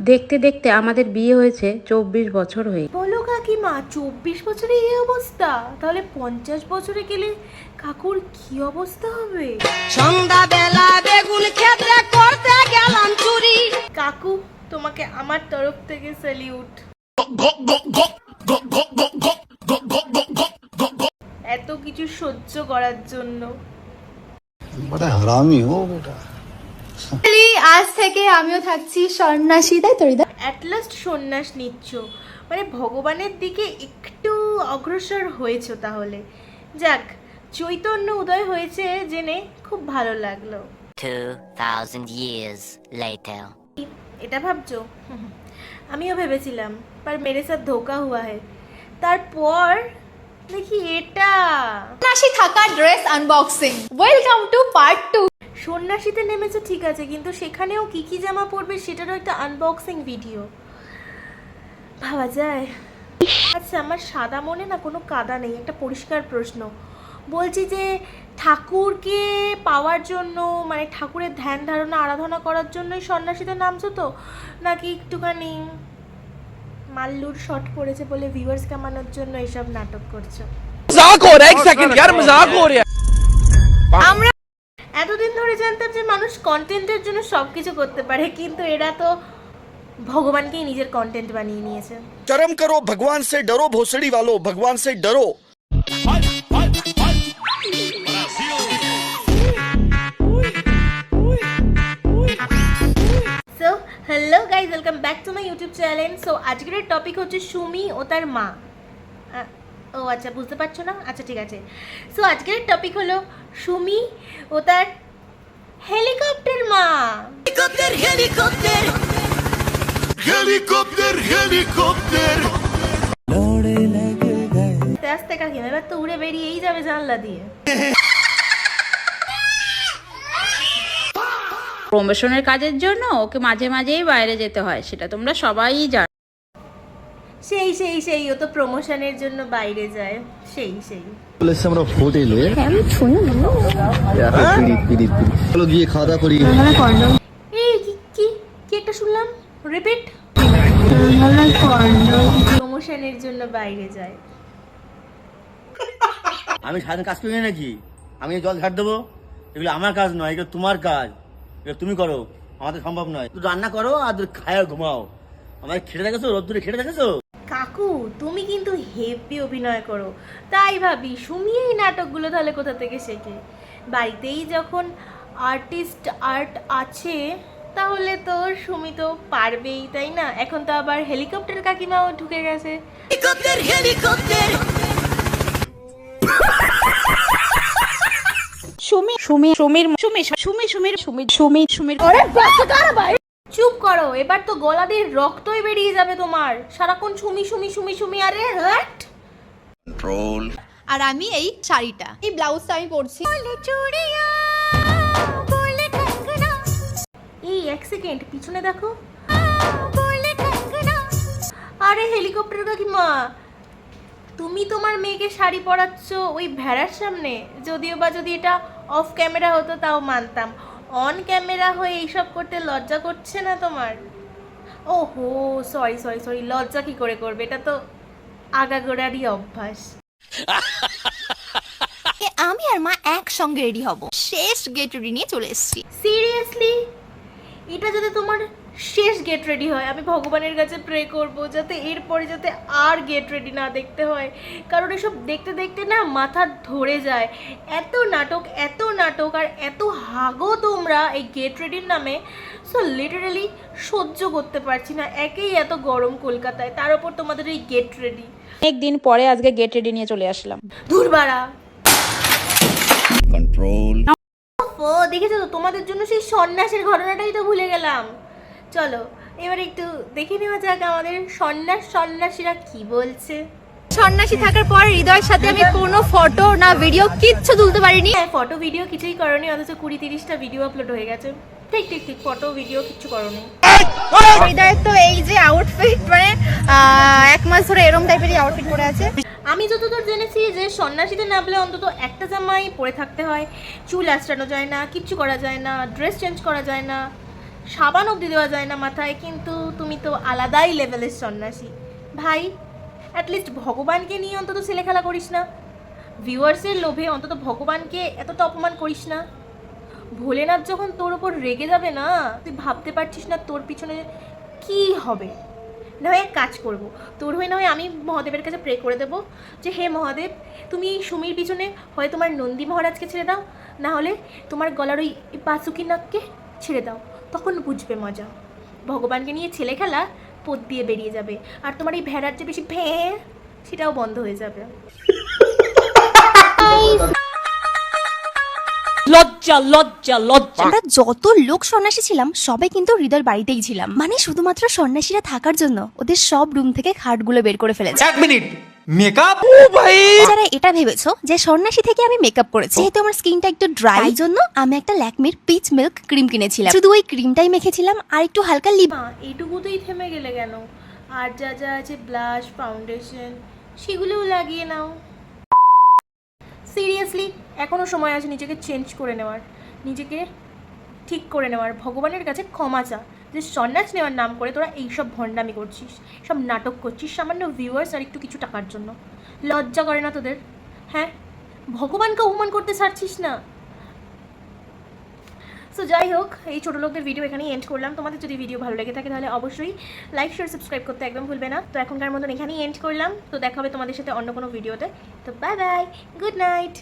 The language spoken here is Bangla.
দেখতে দেখতে আমাদের বিয়ে হয়েছে 24 বছর হয়ে। বলো কাকিমা, 24 বছরে এই অবস্থা, তাহলে 50 বছরে গেলে কাকুর কি অবস্থা হবে? সন্ধ্যাবেলা বেগুন ক্ষেত্রে করতে গেলাম চুরি। কাকু, তোমাকে আমার তরফ থেকে স্যালিউট। এত কিছু সহ্য করার জন্য। বড় হারামি হো বেটা। আজ থেকে আমিও থাকছি সন্ন্যাসী, তাই তো হৃদয়? অ্যাট লাস্ট সন্ন্যাস নিচ্ছ, মানে ভগবানের দিকে একটু অগ্রসর হয়েছো তাহলে। যাক, চৈতন্য উদয় হয়েছে জেনে খুব ভালো লাগলো। 2000 years later. এটা ভাবছো? আমিও ভেবেছিলাম, पर मेरे साथ धोखा हुआ है। তারপর দেখি এটা সন্ন্যাসী থাকা dress unboxing. Welcome to part 2। সন্ন্যাসীতে নেমেছে ঠিক আছে, কিন্তু সেখানেও কি কি জামা পরবে সেটারও একটা আনবক্সিং ভিডিও ভাবা যায়। আচ্ছা, আমার সাদা মনে না কোনো কাদা নেই, একটা পরিষ্কার প্রশ্ন বলছি যে ঠাকুরকে পাওয়ার জন্য, মানে ঠাকুরের ধ্যান ধারণা আরাধনা করার জন্যই সন্ন্যাসীতে নামছো তো, নাকি একটুখানি মাল্লুর শট পড়েছে বলে ভিউয়ার্স কামানোর জন্য এইসব নাটক করছো? मजाक हो रहा है, एक सेकंड यार, मजाक हो रहा है। আমরা এতদিন ধরে জানতাম যে মানুষ কন্টেন্টের জন্য সবকিছু করতে পারে, কিন্তু এরা তো ভগবানকেই নিজের কন্টেন্ট বানিয়ে নিয়েছে। शर्म करो, भगवान से डरो, भोसड़ी वालों, भगवान से डरो। So hello guys, welcome back to my YouTube channel. So আজকের টপিক হচ্ছে সুমি ও তার মা। ও আচ্ছা, বুঝতে পারছো না? আচ্ছা ঠিক আছে। সো আজকের টপিক হলো সুমি ও তার হেলিকপ্টার মা। হেলিকপ্টার হেলিকপ্টার हेलीकॉप्टर हेलीकॉप्टर আস্তে আস্তে কাকিমা, এবার তো উড়ে বেরিয়েই যাবে জানলা দিয়ে। প্রমোশনের কাজের জন্য ওকে মাঝে মাঝেই বাইরে যেতে হয়, সেটা তোমরা সবাই জানো। সেই সেই সেই, ও তো প্রমোশনের জন্য বাইরে যায়। সেই সেই বলেছে আমরা হোটেলে আমি শুনি পিড়ি চলো গিয়ে খাওয়া দাওয়া করি। এই কি কি কি একটা শুনলাম, রিপিট। প্রমোশনের জন্য বাইরে যায়। আমি সারাদিন কাজ করি নাকি? আমি জল ঝাড় দেবো? এগুলো আমার কাজ নয়, এগুলো তোমার কাজ। এগুলো তুমি করো, আমাদের সম্ভব নয়। তুমি রান্না করো আর খায় ঘুমাও। আমার খেটে দেখেছো, রোদ্দুরে খেটে দেখেছো? কাকু, তুমি কিন্তু হেভি অভিনয় করো, তাই ভাবি সুমি এই নাটকগুলো তাহলে কোথা থেকে শেখে? বাড়িতেই যখন আর্টিস্ট আর্ট আছে, তাহলে তো সুমি তো পারবেই, তাই না? এখন তো আবার হেলিকপ্টার কাকিমাও ঢুকে গেছে। হেলিকপ্টার হেলিকপ্টার চুপ করো, এবার তো গলা দিয়ে রক্তই বেরিয়ে যাবে তোমার। সারাক্ষণ সুমি সুমি সুমি সুমি, আরে হ্যাট। कंट्रोल। আর আমি এই শাড়িটা, এই ব্লাউজটা আমি পরছি। এই এক সেকেন্ড পিছনে দেখো। আরে হেলিকপ্টার কাকিমা, তুমি তোমার মেয়েকে শাড়ি পরাচ্ছ ওই ভেড়ার সামনে? যদিও বা যদি এটা অফ ক্যামেরা হতো তাও মানতাম, অন ক্যামেরা হয়ে এইসব করতে লজ্জা করছে না তোমার? ওহো, সরি সরি সরি, লজ্জা কি করে করবে? এটা তো আগাগোড়ারই অভ্যাস। আমি আর মা একসঙ্গে রেডি হব, শেষ গেট রেডি নিয়ে চলে এসেছি। সিরিয়াসলি, এটা যাতে তোমার শেষ গেট রেডি হয়, আমি ভগবানের কাছে প্রে করব যাতে এরপরে যাতে আর গেট রেডি না দেখতে হয়, কারণ এসব দেখতে দেখতে না মাথা ধরে যায়। এত নাটক আর এত হাগো তোমরা এই গেট রেডির নামে। সো লিটারালি সহ্য করতে পারছি না। একেই এত গরম কলকাতায়, তার উপর তোমাদের এই গেট রেডি। একদিন পরে আজকে গেট রেডি নিয়ে চলে আসলাম। দূর বাড়া। कंट्रोल। ও দেখেছো তো, তোমাদের জন্য সেই সন্ন্যাসের ঘটনাটাই তো ভুলে গেলাম। চলো এবার একটু দেখে নেওয়া যাক আমাদের সন্ন্যাসীরা কি বলছে। সন্ন্যাসী থাকার পর হৃদয়ের সাথে আমি কোনো ফটো না ভিডিও কিচ্ছু তুলতে পারিনি। হ্যাঁ, ফটো ভিডিও কিছুই করনি, অথচ 20-30টা ভিডিও আপলোড হয়ে গেছে। ঠিক ঠিক ঠিক, ফটো ভিডিও কিচ্ছু করনি। হৃদয়ের তো এই যে আউটফিট, মানে 1 মাস ধরে এরকম টাইপেরই আউটফিট পরে আছে। আমি যতদূর জেনেছি যে সন্ন্যাসীতে নামলে অন্তত একটা জামাই পরে থাকতে হয়, চুল আঁচড়ানো যায় না, কিচ্ছু করা যায় না, ড্রেস চেঞ্জ করা যায় না। সাবান অবধি দেওয়া যায় না মাথায়, কিন্তু তুমি তো আলাদাই লেভেলের সন্ন্যাসী ভাই। অ্যাটলিস্ট ভগবানকে নিয়ে অন্তত ছেলে খেলা করিস না, ভিউয়ার্সের লোভে অন্তত ভগবানকে এতটা অপমান করিস না। ভোলেনাথ যখন তোর ওপর রেগে যাবে না, তুই ভাবতে পারছিস না তোর পিছনে কি হবে। না হয় এক কাজ করবো, তোর হয়ে না হয় আমি মহাদেবের কাছে প্রে করে দেবো যে হে মহাদেব, তুমি এই সুমির পিছনে হয় তোমার নন্দী মহারাজকে ছেড়ে দাও, না হলে তোমার গলার ওই বাসুকি নাককে ছেড়ে দাও, তখন বুঝবে মজা। ভগবানকে নিয়ে ছেলে খেলা পদ দিয়ে বেরিয়ে যাবে, আর তোমার এই ভেড়ার যে বেশি ভ্যাঁ সেটাও বন্ধ হয়ে যাবে। লজ্জা লজ্জা লজ্জা। আমরা যত লোক সন্ন্যাসী ছিলাম সবাই কিন্তু হৃদয়ের বাড়িতেই ছিলাম, মানে শুধুমাত্র সন্ন্যাসীরা থাকার জন্য ওদের সব রুম থেকে খাটগুলো বের করে ফেলেছে। এক মিনিট, মেকআপ? ও ভাই, যারা এটা ভেবেছো যে সন্ন্যাসী থেকে আমি মেকআপ করেছি, যেহেতু আমার স্কিনটা একটু ড্রাই, এই জন্য আমি একটা ল্যাকমির পিচ মিল্ক ক্রিম কিনেছিলাম, শুধু ওই ক্রিমটাই মেখেছিলাম আর একটু হালকা লিপ। এইটুকুতেই থেমে গেলে কেন? আর যা যা আছে ব্লাশ, ফাউন্ডেশন, সেগুলোও লাগিয়ে নাও। সিরিয়াসলি এখনও সময় আছে নিজেকে চেঞ্জ করে নেওয়ার, নিজেকে ঠিক করে নেওয়ার। ভগবানের কাছে ক্ষমা চা যে সন্ন্যাস নেওয়ার নাম করে তোরা এইসব ভণ্ডামি করছিস, সব নাটক করছিস সামান্য ভিউয়ার্স আর একটু কিছু টাকার জন্য। লজ্জা করে না তোদের? হ্যাঁ, ভগবানকে অপমান করতে ছাড়ছিস না। সো যাই হোক, এই ছোটো লোকদের ভিডিও এখানেই এন্ড করলাম। তোমাদের যদি ভিডিও ভালো লেগে থাকে তাহলে অবশ্যই লাইক, শেয়ার, সাবস্ক্রাইব করতে একদম ভুলবে না। তো এখনকার মতন এখানেই এন্ড করলাম, তো দেখা হবে তোমাদের সাথে অন্য কোনো ভিডিওতে। তো বাই বাই, গুড নাইট।